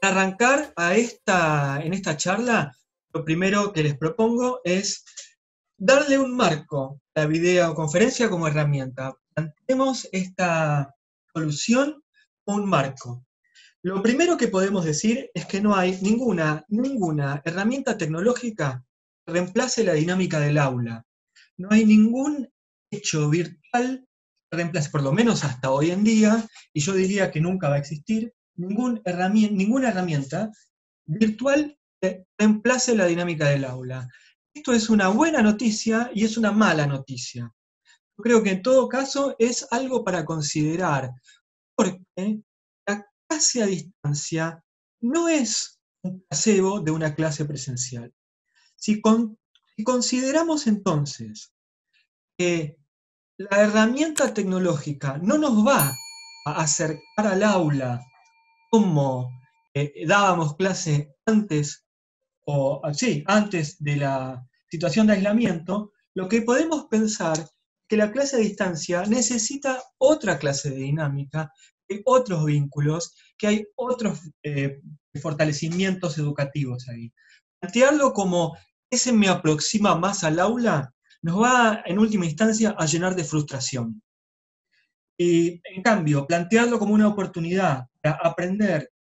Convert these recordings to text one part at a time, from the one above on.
Para arrancar en esta charla, lo primero que les propongo es darle un marco a la videoconferencia como herramienta. Planteemos esta solución como un marco. Lo primero que podemos decir es que no hay ninguna herramienta tecnológica que reemplace la dinámica del aula. No hay ningún hecho virtual que reemplace, por lo menos hasta hoy en día, y yo diría que nunca va a existir, ninguna herramienta virtual que reemplace la dinámica del aula. Esto es una buena noticia y es una mala noticia. Yo creo que en todo caso es algo para considerar, porque la clase a distancia no es un placebo de una clase presencial. Si consideramos entonces que la herramienta tecnológica no nos va a acercar al aula como dábamos clase antes de la situación de aislamiento, lo que podemos pensar es que la clase a distancia necesita otra clase de dinámica, hay otros vínculos, que hay otros fortalecimientos educativos ahí. Plantearlo como ese me aproxima más al aula nos va en última instancia a llenar de frustración. Y en cambio, plantearlo como una oportunidad para aprender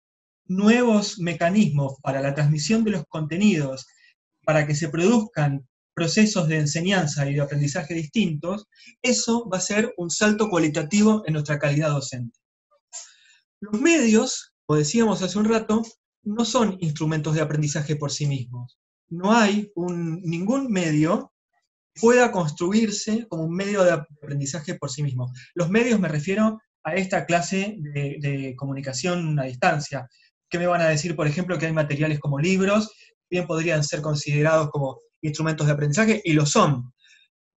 nuevos mecanismos para la transmisión de los contenidos, para que se produzcan procesos de enseñanza y de aprendizaje distintos, eso va a ser un salto cualitativo en nuestra calidad docente. Los medios, como decíamos hace un rato, no son instrumentos de aprendizaje por sí mismos. No hay ningún medio que pueda construirse como un medio de aprendizaje por sí mismo. Los medios me refiero a esta clase de comunicación a distancia. ¿Qué me van a decir, por ejemplo, que hay materiales como libros, bien podrían ser considerados como instrumentos de aprendizaje, y lo son?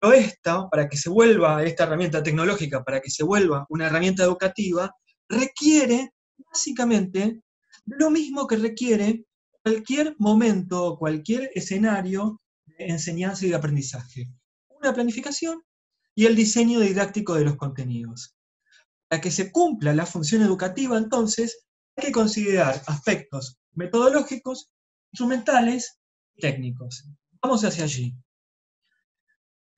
Pero para que se vuelva esta herramienta tecnológica, para que se vuelva una herramienta educativa, requiere básicamente lo mismo que requiere cualquier momento, cualquier escenario de enseñanza y de aprendizaje. Una planificación y el diseño didáctico de los contenidos. Para que se cumpla la función educativa, entonces, hay que considerar aspectos metodológicos, instrumentales y técnicos. Vamos hacia allí.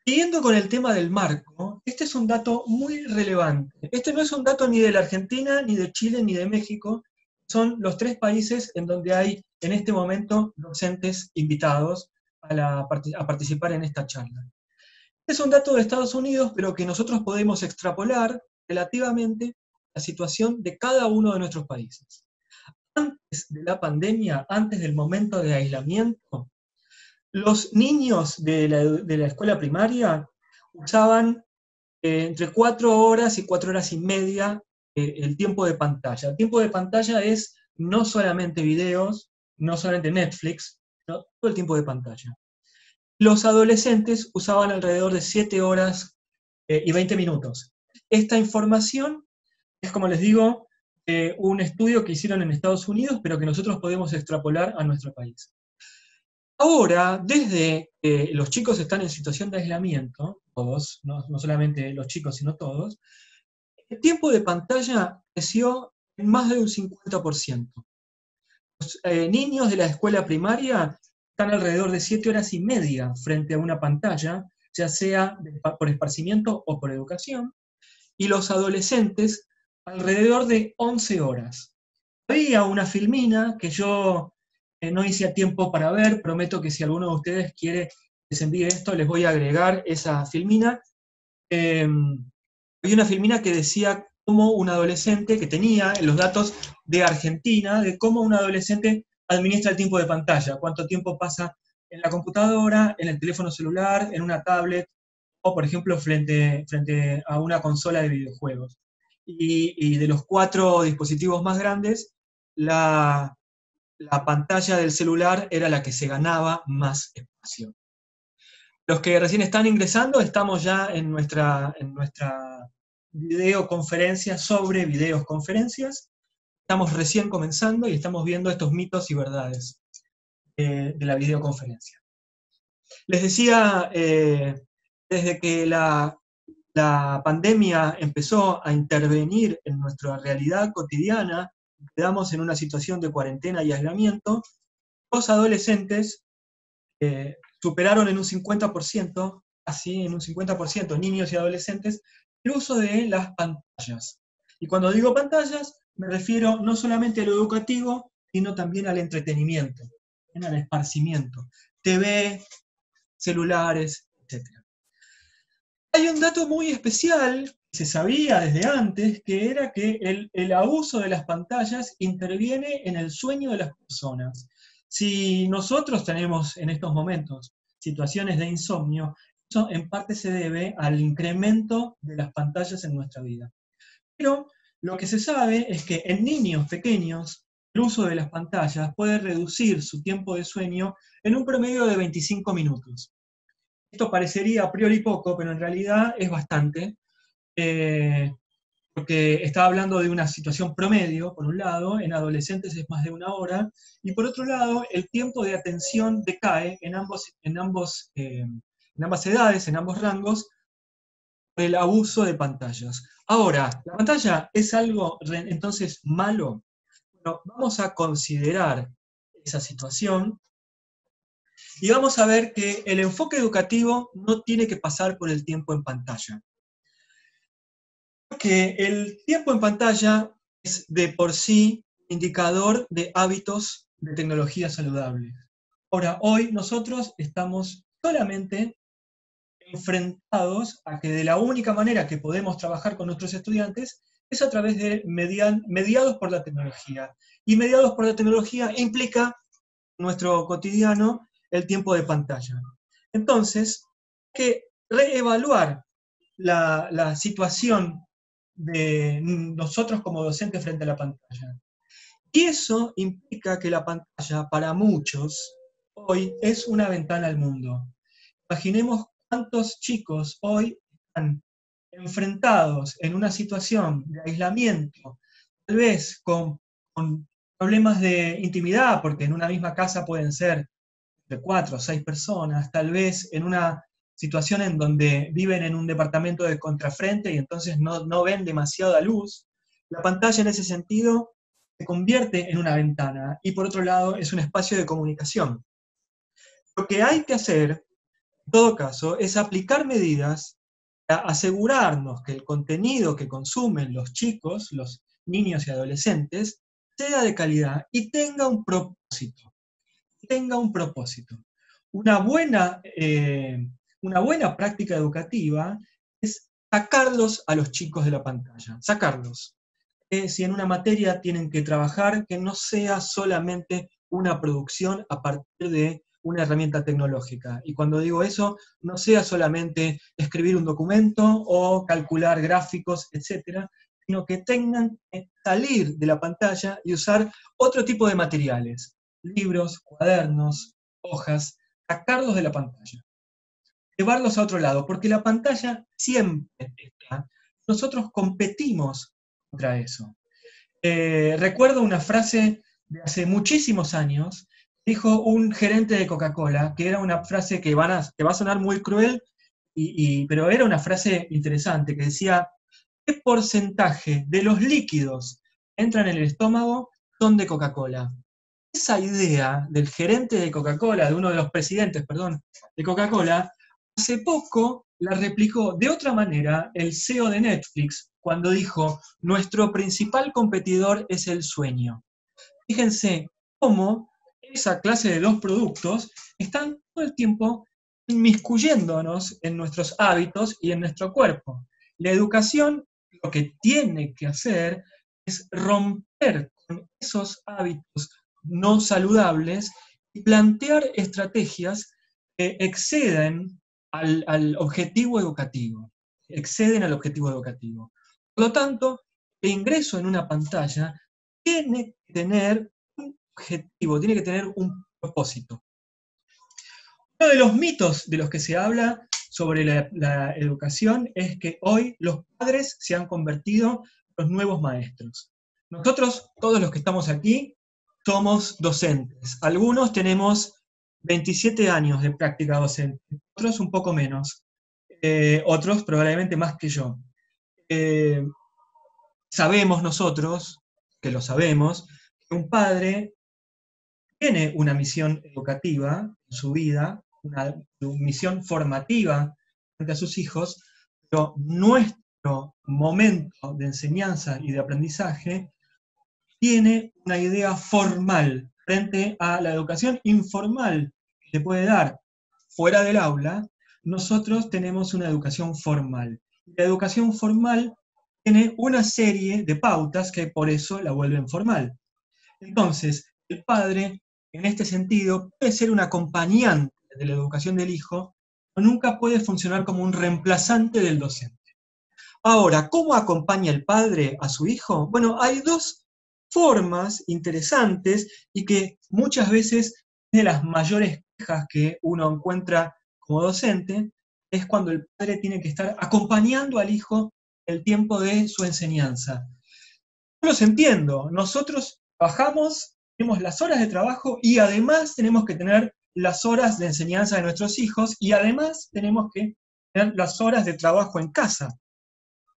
Siguiendo con el tema del marco, este es un dato muy relevante. Este no es un dato ni de la Argentina, ni de Chile, ni de México. Son los 3 países en donde hay en este momento docentes invitados a participar en esta charla. Es un dato de Estados Unidos, pero que nosotros podemos extrapolar relativamente a la situación de cada uno de nuestros países. Antes de la pandemia, antes del momento de aislamiento, los niños de la escuela primaria usaban entre 4 horas y 4 horas y media el tiempo de pantalla. El tiempo de pantalla es no solamente videos, no solamente Netflix, sino todo el tiempo de pantalla. Los adolescentes usaban alrededor de 7 horas y 20 minutos. Esta información es, como les digo, un estudio que hicieron en Estados Unidos, pero que nosotros podemos extrapolar a nuestro país. Ahora, desde que los chicos están en situación de aislamiento, todos, no solamente los chicos, sino todos, el tiempo de pantalla creció en más de un 50%. Los niños de la escuela primaria están alrededor de 7 horas y media frente a una pantalla, ya sea por esparcimiento o por educación, y los adolescentes alrededor de 11 horas. Había una filmina que yo no hice a tiempo para ver, prometo que si alguno de ustedes quiere que les envíe esto, les voy a agregar esa filmina. Había una filmina que decía cómo un adolescente, que tenía los datos de Argentina, de cómo un adolescente administra el tiempo de pantalla, cuánto tiempo pasa en la computadora, en el teléfono celular, en una tablet, o por ejemplo frente a una consola de videojuegos. Y de los 4 dispositivos más grandes, la pantalla del celular era la que se ganaba más espacio. Los que recién están ingresando, estamos ya en nuestra videoconferencia sobre videoconferencias. Estamos recién comenzando y estamos viendo estos mitos y verdades de la videoconferencia. Les decía, desde que la la pandemia empezó a intervenir en nuestra realidad cotidiana, quedamos en una situación de cuarentena y aislamiento, los adolescentes superaron en un 50%, así en un 50%, niños y adolescentes, el uso de las pantallas. Y cuando digo pantallas, me refiero no solamente a lo educativo, sino también al entretenimiento, al esparcimiento, TV, celulares, etc. Hay un dato muy especial, que se sabía desde antes, que era que el abuso de las pantallas interviene en el sueño de las personas. Si nosotros tenemos en estos momentos situaciones de insomnio, eso en parte se debe al incremento de las pantallas en nuestra vida. Pero lo que se sabe es que en niños pequeños el uso de las pantallas puede reducir su tiempo de sueño en un promedio de 25 minutos. Esto parecería a priori poco, pero en realidad es bastante, porque estaba hablando de una situación promedio, por un lado, en adolescentes es más de 1 hora, y por otro lado, el tiempo de atención decae en ambas edades, en ambos rangos, por el abuso de pantallas. Ahora, ¿la pantalla es algo entonces malo? Bueno, vamos a considerar esa situación y vamos a ver que el enfoque educativo no tiene que pasar por el tiempo en pantalla. Porque el tiempo en pantalla es de por sí indicador de hábitos de tecnología saludable. Ahora, hoy nosotros estamos solamente enfrentados a que de la única manera que podemos trabajar con nuestros estudiantes es a través de mediados por la tecnología. Y mediados por la tecnología implica nuestro cotidiano el tiempo de pantalla. Entonces, hay que reevaluar la situación de nosotros como docentes frente a la pantalla. Y eso implica que la pantalla para muchos hoy es una ventana al mundo. Imaginemos cuántos chicos hoy están enfrentados en una situación de aislamiento, tal vez con problemas de intimidad, porque en una misma casa pueden ser de 4 o 6 personas, tal vez en una situación en donde viven en un departamento de contrafrente y entonces no ven demasiada luz. La pantalla en ese sentido se convierte en una ventana y por otro lado es un espacio de comunicación. Lo que hay que hacer, en todo caso, es aplicar medidas para asegurarnos que el contenido que consumen los chicos, los niños y adolescentes, sea de calidad y tenga un propósito. Tenga un propósito. Una buena, una buena práctica educativa es sacarlos a los chicos de la pantalla, sacarlos. Si en una materia tienen que trabajar, que no sea solamente una producción a partir de una herramienta tecnológica. Y cuando digo eso, no sea solamente escribir un documento o calcular gráficos, etcétera, sino que tengan que salir de la pantalla y usar otro tipo de materiales, libros, cuadernos, hojas, sacarlos de la pantalla, llevarlos a otro lado, porque la pantalla siempre está. Nosotros competimos contra eso. Recuerdo una frase de hace muchísimos años, dijo un gerente de Coca-Cola, que era una frase que va a sonar muy cruel, pero era una frase interesante, que decía, ¿qué porcentaje de los líquidos que entran en el estómago son de Coca-Cola? Esa idea del gerente de Coca-Cola, de uno de los presidentes, perdón, de Coca-Cola, hace poco la replicó de otra manera el CEO de Netflix cuando dijo, nuestro principal competidor es el sueño. Fíjense cómo esa clase de dos productos están todo el tiempo inmiscuyéndonos en nuestros hábitos y en nuestro cuerpo. La educación lo que tiene que hacer es romper con esos hábitos no saludables y plantear estrategias que exceden al objetivo educativo. Exceden al objetivo educativo. Por lo tanto, el ingreso en una pantalla tiene que tener un objetivo, tiene que tener un propósito. Uno de los mitos de los que se habla sobre la educación es que hoy los padres se han convertido en los nuevos maestros. Nosotros, todos los que estamos aquí, somos docentes. Algunos tenemos 27 años de práctica docente, otros un poco menos. otros probablemente más que yo. Eh, Sabemos nosotros, que lo sabemos, que un padre tiene una misión educativa en su vida, una misión formativa frente a sus hijos, pero nuestro momento de enseñanza y de aprendizaje tiene una idea formal frente a la educación informal que se puede dar fuera del aula. Nosotros tenemos una educación formal. La educación formal tiene una serie de pautas que por eso la vuelven formal. Entonces, el padre, en este sentido, puede ser un acompañante de la educación del hijo, pero nunca puede funcionar como un reemplazante del docente. Ahora, ¿cómo acompaña el padre a su hijo? Bueno, hay dos formas interesantes y que muchas veces de las mayores quejas que uno encuentra como docente es cuando el padre tiene que estar acompañando al hijo el tiempo de su enseñanza. Yo los entiendo, nosotros trabajamos, tenemos las horas de trabajo y además tenemos que tener las horas de enseñanza de nuestros hijos y además tenemos que tener las horas de trabajo en casa,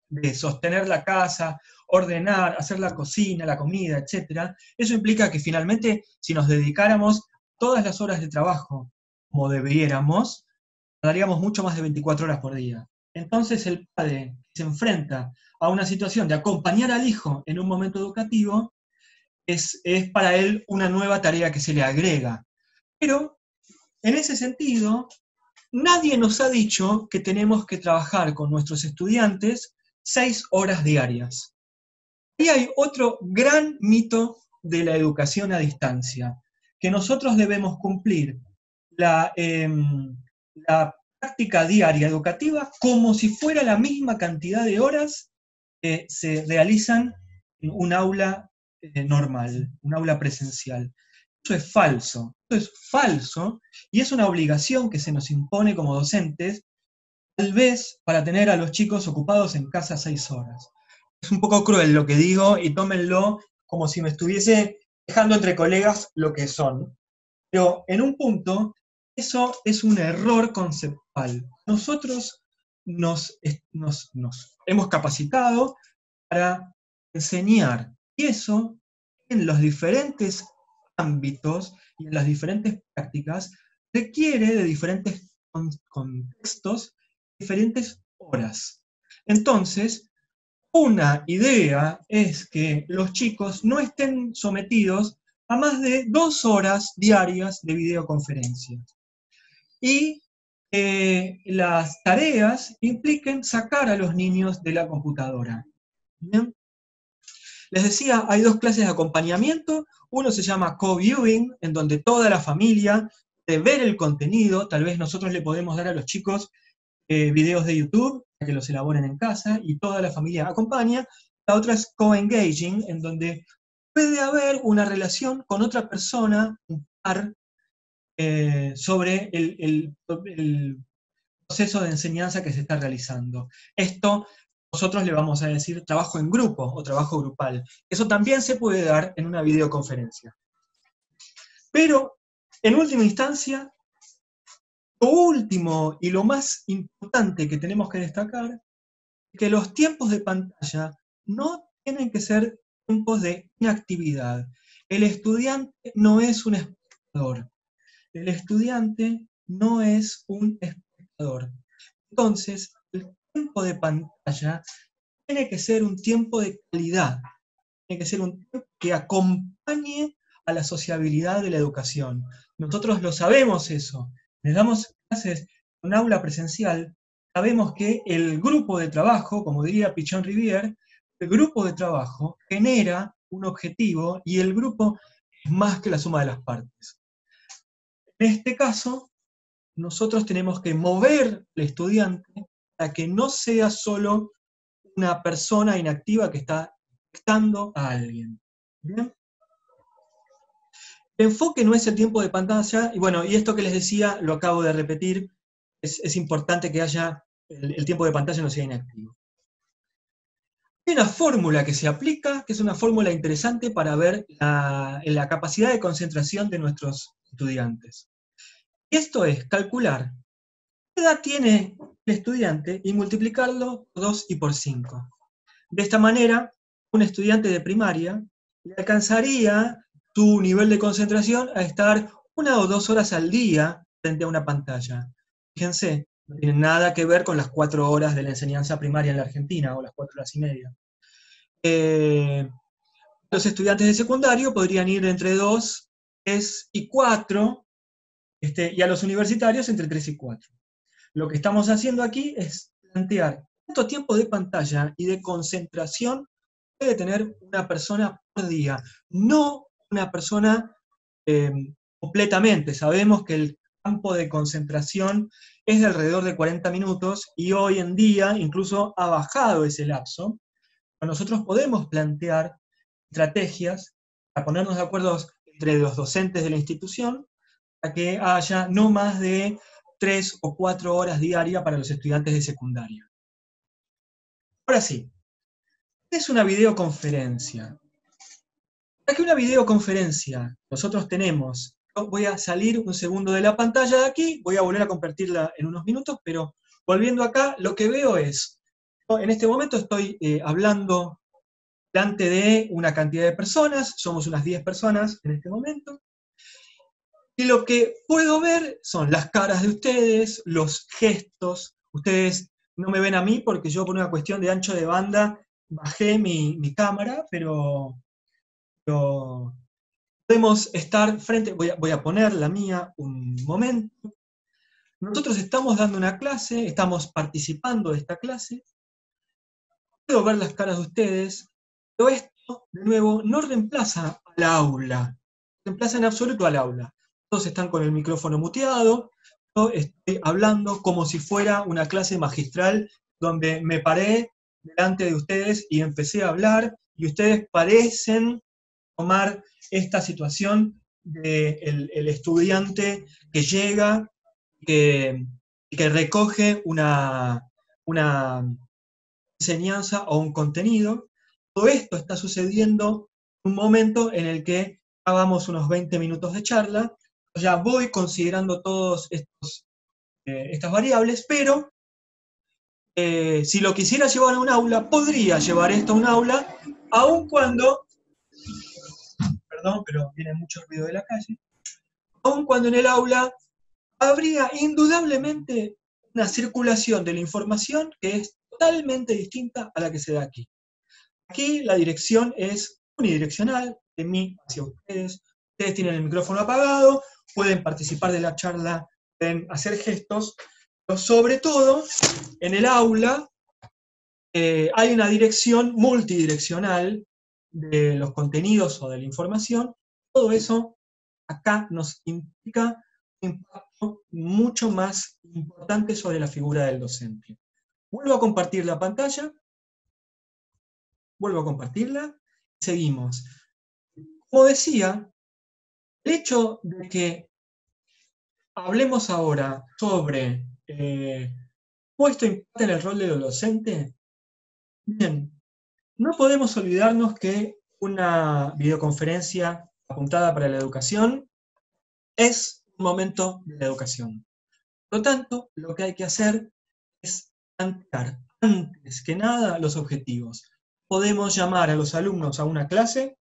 de sostener la casa, ordenar, hacer la cocina, la comida, etc. Eso implica que finalmente, si nos dedicáramos todas las horas de trabajo como debiéramos, daríamos mucho más de 24 horas por día. Entonces el padre se enfrenta a una situación de acompañar al hijo en un momento educativo, es para él una nueva tarea que se le agrega. Pero, en ese sentido, nadie nos ha dicho que tenemos que trabajar con nuestros estudiantes 6 horas diarias. Y hay otro gran mito de la educación a distancia, que nosotros debemos cumplir la práctica diaria educativa como si fuera la misma cantidad de horas que se realizan en un aula normal, un aula presencial. Eso es falso y es una obligación que se nos impone como docentes, tal vez para tener a los chicos ocupados en casa 6 horas. Es un poco cruel lo que digo y tómenlo como si me estuviese dejando entre colegas lo que son. Pero en un punto, eso es un error conceptual. Nosotros nos hemos capacitado para enseñar, y eso en los diferentes ámbitos y en las diferentes prácticas requiere de diferentes contextos, diferentes horas. Entonces, una idea es que los chicos no estén sometidos a más de 2 horas diarias de videoconferencia. Y las tareas impliquen sacar a los niños de la computadora. ¿Bien? Les decía, hay dos clases de acompañamiento. Uno se llama co-viewing, en donde toda la familia puede ver el contenido. Tal vez nosotros le podemos dar a los chicos videos de YouTube para que los elaboren en casa y toda la familia acompaña. La otra es co-engaging, en donde puede haber una relación con otra persona, un par, sobre el proceso de enseñanza que se está realizando. Esto nosotros le vamos a decir trabajo en grupo o trabajo grupal. Eso también se puede dar en una videoconferencia. Pero, en última instancia, lo último y lo más importante que tenemos que destacar es que los tiempos de pantalla no tienen que ser tiempos de inactividad. El estudiante no es un espectador. El estudiante no es un espectador. Entonces, el tiempo de pantalla tiene que ser un tiempo de calidad, tiene que ser un tiempo que acompañe a la sociabilidad de la educación. Nosotros lo sabemos eso. Les damos clases en un aula presencial, sabemos que el grupo de trabajo, como diría Pichon Rivière, el grupo de trabajo genera un objetivo y el grupo es más que la suma de las partes. En este caso, nosotros tenemos que mover al estudiante para que no sea solo una persona inactiva que está dictando a alguien. ¿Bien? El enfoque no es el tiempo de pantalla, y bueno, y esto que les decía, lo acabo de repetir, es importante que haya el tiempo de pantalla no sea inactivo. Hay una fórmula que se aplica, que es una fórmula interesante para ver la capacidad de concentración de nuestros estudiantes. Y esto es calcular qué edad tiene el estudiante y multiplicarlo por 2 y por 5. De esta manera, un estudiante de primaria le alcanzaría su nivel de concentración a estar 1 o 2 horas al día frente a una pantalla. Fíjense, no tiene nada que ver con las 4 horas de la enseñanza primaria en la Argentina, o las 4 horas y media. Los estudiantes de secundario podrían ir entre 2, 3 y 4, y a los universitarios entre 3 y 4. Lo que estamos haciendo aquí es plantear cuánto tiempo de pantalla y de concentración puede tener una persona por día, no una persona completamente. Sabemos que el campo de concentración es de alrededor de 40 minutos y hoy en día incluso ha bajado ese lapso. Nosotros podemos plantear estrategias para ponernos de acuerdo entre los docentes de la institución para que haya no más de 3 o 4 horas diarias para los estudiantes de secundaria. Ahora sí, ¿qué es una videoconferencia? Para que una videoconferencia nosotros tenemos, voy a salir un segundo de la pantalla de aquí, voy a volver a compartirla en unos minutos, pero volviendo acá, lo que veo es, en este momento estoy hablando delante de una cantidad de personas, somos unas 10 personas en este momento, y lo que puedo ver son las caras de ustedes, los gestos. Ustedes no me ven a mí porque yo por una cuestión de ancho de banda bajé mi cámara, pero podemos estar frente, voy a poner la mía un momento. Nosotros estamos dando una clase, estamos participando de esta clase, puedo ver las caras de ustedes, pero esto, de nuevo, no reemplaza al aula, reemplaza en absoluto al aula. Todos están con el micrófono muteado, yo estoy hablando como si fuera una clase magistral donde me paré delante de ustedes y empecé a hablar, y ustedes parecen tomar esta situación del estudiante que llega, que recoge una enseñanza o un contenido. Todo esto está sucediendo en un momento en el que hagamos unos 20 minutos de charla. Ya voy considerando todas estas variables, pero si lo quisiera llevar a un aula, podría llevar esto a un aula, aun cuando, perdón, pero viene mucho ruido de la calle, aun cuando en el aula habría indudablemente una circulación de la información que es totalmente distinta a la que se da aquí. Aquí la dirección es unidireccional, de mí hacia ustedes. Ustedes tienen el micrófono apagado, pueden participar de la charla, pueden hacer gestos, pero sobre todo, en el aula hay una dirección multidireccional de los contenidos o de la información. Todo eso acá nos implica un impacto mucho más importante sobre la figura del docente. Vuelvo a compartir la pantalla. Vuelvo a compartirla. Seguimos. Como decía, el hecho de que hablemos ahora sobre cómo esto impacta en el rol del docente, bien, no podemos olvidarnos que una videoconferencia apuntada para la educación es un momento de la educación. Por lo tanto, lo que hay que hacer es plantear antes que nada los objetivos. Podemos llamar a los alumnos a una clase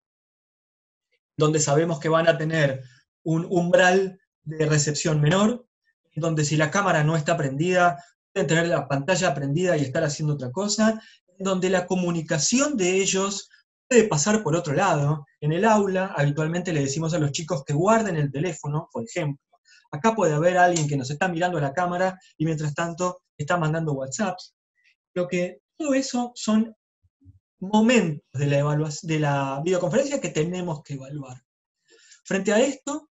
donde sabemos que van a tener un umbral de recepción menor, donde si la cámara no está prendida, pueden tener la pantalla prendida y estar haciendo otra cosa, donde la comunicación de ellos puede pasar por otro lado. En el aula, habitualmente le decimos a los chicos que guarden el teléfono, por ejemplo. Acá puede haber alguien que nos está mirando a la cámara y mientras tanto está mandando WhatsApps. Todo eso son momentos de la videoconferencia que tenemos que evaluar. Frente a esto,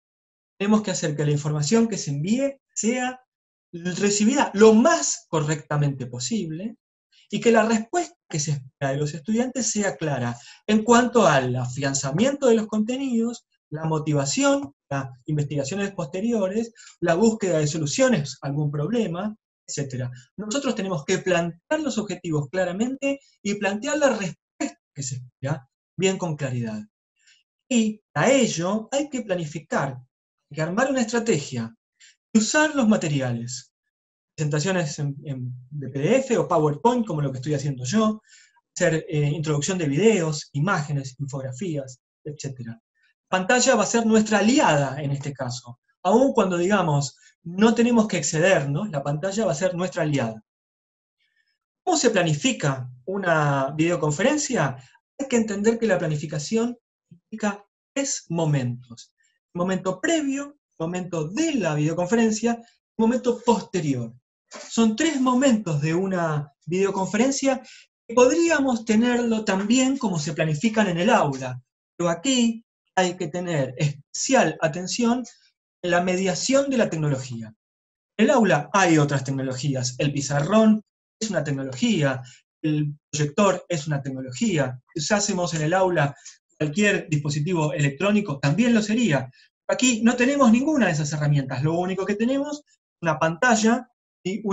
tenemos que hacer que la información que se envíe sea recibida lo más correctamente posible y que la respuesta que se espera de los estudiantes sea clara en cuanto al afianzamiento de los contenidos, la motivación, las investigaciones posteriores, la búsqueda de soluciones a algún problema, etc. Nosotros tenemos que plantear los objetivos claramente y plantear la respuesta que se espera bien con claridad. Y a ello hay que planificar, hay que armar una estrategia y usar los materiales. presentaciones de PDF o PowerPoint, como lo que estoy haciendo yo, hacer introducción de videos, imágenes, infografías, etc. Pantalla va a ser nuestra aliada en este caso. Aun cuando digamos, no tenemos que excedernos, la pantalla va a ser nuestra aliada. ¿Cómo se planifica una videoconferencia? Hay que entender que la planificación implica 3 momentos. El momento previo, el momento de la videoconferencia, el momento posterior. Son 3 momentos de una videoconferencia que podríamos tenerlo también como se planifican en el aula. Pero aquí hay que tener especial atención en la mediación de la tecnología. En el aula hay otras tecnologías. El pizarrón es una tecnología, el proyector es una tecnología. Si usásemos en el aula cualquier dispositivo electrónico, también lo sería. Aquí no tenemos ninguna de esas herramientas. Lo único que tenemos es una pantalla y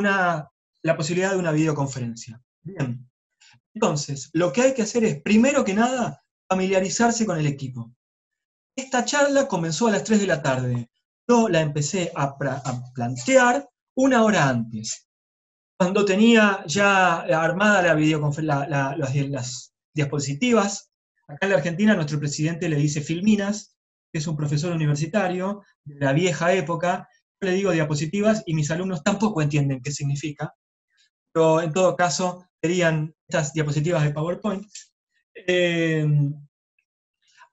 la posibilidad de una videoconferencia. Bien. Entonces, lo que hay que hacer es, primero que nada, familiarizarse con el equipo. Esta charla comenzó a las 3 de la tarde. Yo la empecé a plantear 1 hora antes. Cuando tenía ya armada las diapositivas, acá en la Argentina nuestro presidente le dice filminas, que es un profesor universitario de la vieja época. Yo le digo diapositivas y mis alumnos tampoco entienden qué significa, pero en todo caso serían estas diapositivas de PowerPoint.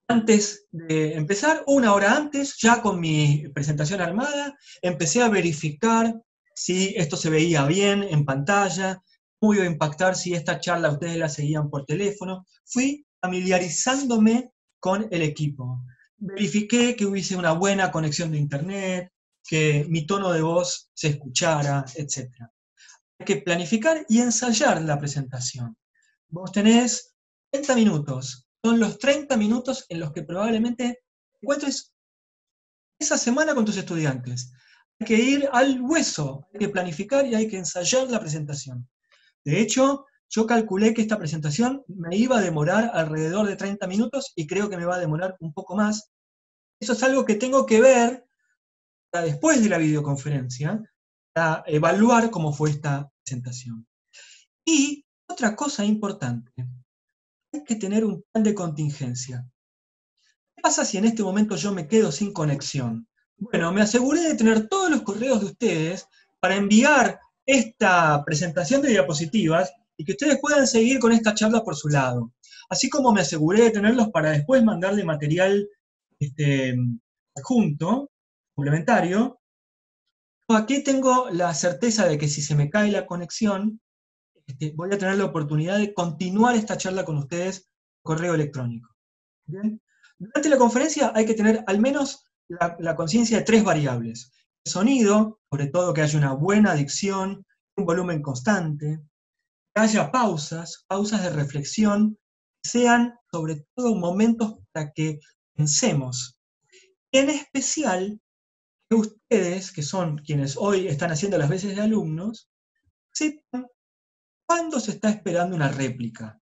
Antes de empezar, 1 hora antes, ya con mi presentación armada, empecé a verificar si esto se veía bien en pantalla, cómo iba a impactar si esta charla ustedes la seguían por teléfono. Fui familiarizándome con el equipo. Verifiqué que hubiese una buena conexión de internet, que mi tono de voz se escuchara, etc. Hay que planificar y ensayar la presentación. Vos tenés 30 minutos. Son los 30 minutos en los que probablemente encuentres esa semana con tus estudiantes. Hay que ir al hueso, hay que planificar y hay que ensayar la presentación. De hecho, yo calculé que esta presentación me iba a demorar alrededor de 30 minutos y creo que me va a demorar un poco más. Eso es algo que tengo que ver para después de la videoconferencia, para evaluar cómo fue esta presentación. Y otra cosa importante, hay que tener un plan de contingencia. ¿Qué pasa si en este momento yo me quedo sin conexión? Bueno, me aseguré de tener todos los correos de ustedes para enviar esta presentación de diapositivas y que ustedes puedan seguir con esta charla por su lado. Así como me aseguré de tenerlos para después mandarle material adjunto, complementario. Aquí tengo la certeza de que si se me cae la conexión, voy a tener la oportunidad de continuar esta charla con ustedes por correo electrónico. ¿Bien? Durante la conferencia hay que tener al menos la conciencia de 3 variables. El sonido, sobre todo que haya una buena dicción, un volumen constante, que haya pausas de reflexión, que sean sobre todo momentos para que pensemos. En especial, que ustedes, que son quienes hoy están haciendo las veces de alumnos, sepan cuándo se está esperando una réplica.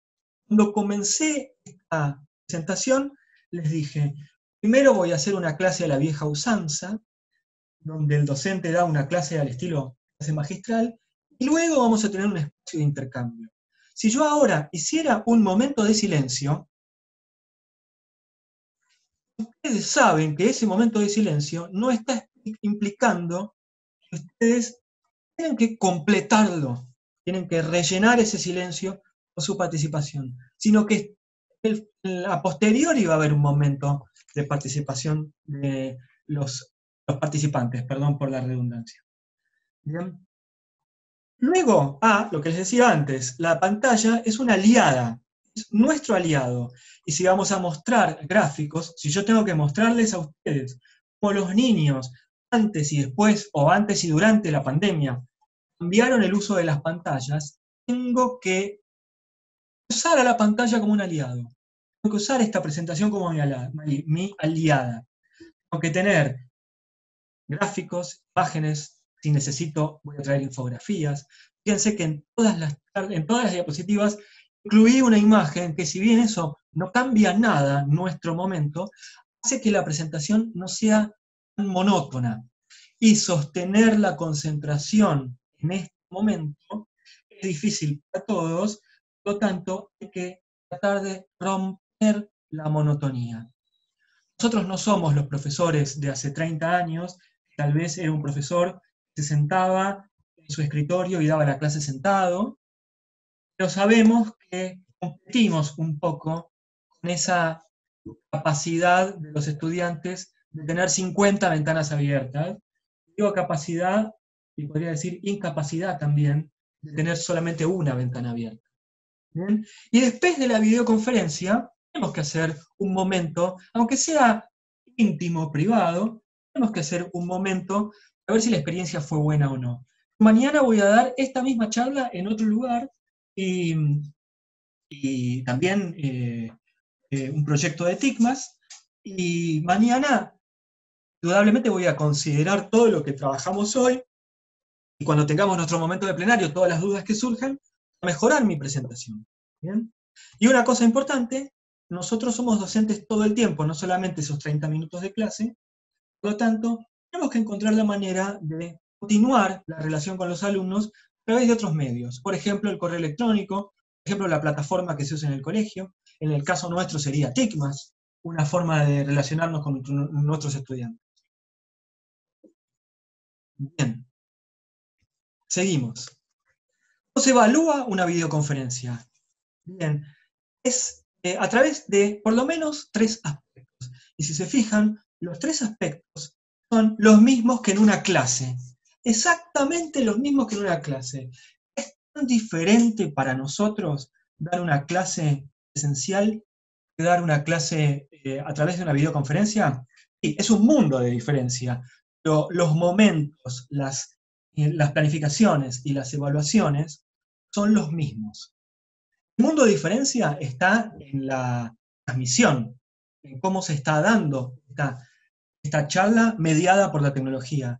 Cuando comencé esta presentación, les dije, primero voy a hacer una clase a la vieja usanza, donde el docente da una clase al estilo clase magistral, y luego vamos a tener un espacio de intercambio. Si yo ahora hiciera un momento de silencio, ustedes saben que ese momento de silencio no está implicando que ustedes tienen que completarlo, tienen que rellenar ese silencio con su participación, sino que a posteriori va a haber un momento de participación de los participantes, perdón por la redundancia. Bien. Luego, lo que les decía antes, la pantalla es una aliada, es nuestro aliado. Y si vamos a mostrar gráficos, si yo tengo que mostrarles a ustedes cómo los niños antes y después, o antes y durante la pandemia, cambiaron el uso de las pantallas, tengo que usar a la pantalla como un aliado. Tengo que usar esta presentación como mi aliada. Tengo que tener gráficos, imágenes, si necesito voy a traer infografías. Fíjense que en todas las diapositivas incluí una imagen que, si bien eso no cambia nada en nuestro momento, hace que la presentación no sea tan monótona. Y sostener la concentración en este momento es difícil para todos, por lo tanto hay que tratar de romper la monotonía. Nosotros no somos los profesores de hace 30 años, tal vez era un profesor que se sentaba en su escritorio y daba la clase sentado, pero sabemos que competimos un poco con esa capacidad de los estudiantes de tener 50 ventanas abiertas. Digo capacidad, y podría decir incapacidad también, de tener solamente una ventana abierta. ¿Bien? Y después de la videoconferencia, tenemos que hacer un momento, aunque sea íntimo, privado, tenemos que hacer un momento a ver si la experiencia fue buena o no. Mañana voy a dar esta misma charla en otro lugar y también un proyecto de TICMAS, y mañana indudablemente voy a considerar todo lo que trabajamos hoy, y cuando tengamos nuestro momento de plenario, todas las dudas que surjan, mejorar mi presentación. ¿Bien? Y una cosa importante, nosotros somos docentes todo el tiempo, no solamente esos 30 minutos de clase, por lo tanto, tenemos que encontrar la manera de continuar la relación con los alumnos a través de otros medios. Por ejemplo, el correo electrónico, por ejemplo, la plataforma que se usa en el colegio. En el caso nuestro sería TICMAS, una forma de relacionarnos con nuestros estudiantes. Bien, seguimos. ¿Cómo se evalúa una videoconferencia? Bien, es a través de por lo menos 3 aspectos. Y si se fijan, los 3 aspectos son los mismos que en una clase. Exactamente los mismos que en una clase. ¿Es tan diferente para nosotros dar una clase presencial que dar una clase a través de una videoconferencia? Sí, es un mundo de diferencia. Pero los momentos, las planificaciones y las evaluaciones son los mismos. El mundo de diferencia está en la transmisión, en cómo se está dando esta charla mediada por la tecnología.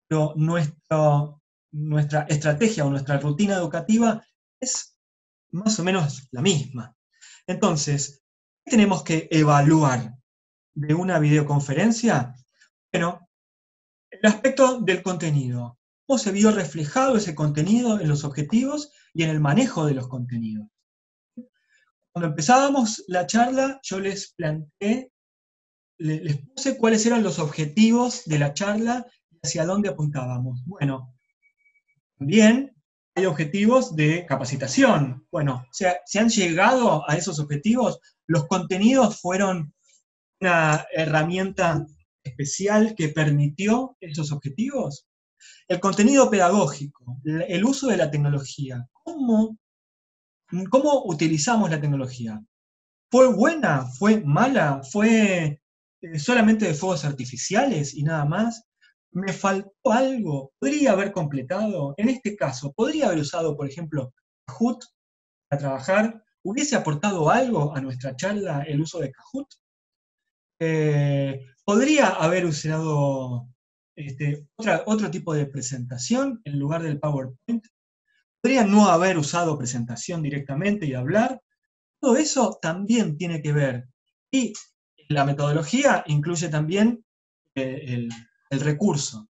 Pero nuestra estrategia o nuestra rutina educativa es más o menos la misma. Entonces, ¿qué tenemos que evaluar de una videoconferencia? Bueno, el aspecto del contenido. ¿Cómo se vio reflejado ese contenido en los objetivos y en el manejo de los contenidos? Cuando empezábamos la charla, yo les planteé, les puse cuáles eran los objetivos de la charla y hacia dónde apuntábamos. Bueno, también hay objetivos de capacitación. Bueno, ¿se han llegado a esos objetivos? ¿Los contenidos fueron una herramienta especial que permitió esos objetivos? El contenido pedagógico, el uso de la tecnología. ¿Cómo utilizamos la tecnología? ¿Fue buena? ¿Fue mala? ¿Fue solamente de fuegos artificiales y nada más? ¿Me faltó algo? ¿Podría haber completado? En este caso, ¿podría haber usado, por ejemplo, Kahoot para trabajar? ¿Hubiese aportado algo a nuestra charla el uso de Kahoot? ¿Podría haber usado otro tipo de presentación en lugar del PowerPoint? ¿Podría no haber usado presentación directamente y hablar? Todo eso también tiene que ver. Y la metodología incluye también el recurso.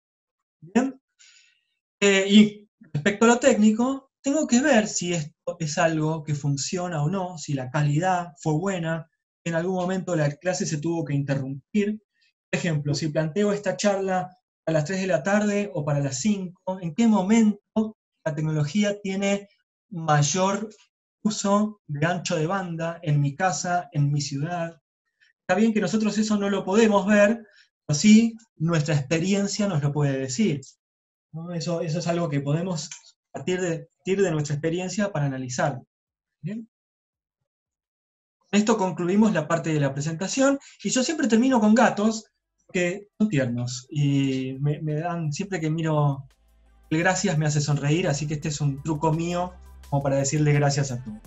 ¿Bien? Y respecto a lo técnico, tengo que ver si esto es algo que funciona o no, si la calidad fue buena, en algún momento la clase se tuvo que interrumpir. Por ejemplo, si planteo esta charla a las 3 de la tarde o para las 5, ¿en qué momento la tecnología tiene mayor uso de ancho de banda en mi casa, en mi ciudad? Está bien que nosotros eso no lo podemos ver, pero sí nuestra experiencia nos lo puede decir, ¿no? Eso es algo que podemos partir de nuestra experiencia para analizar. ¿Bien? Con esto concluimos la parte de la presentación, y yo siempre termino con gatos, que son tiernos, y me dan, siempre que miro el gracias me hace sonreír, así que este es un truco mío como para decirle gracias a todos.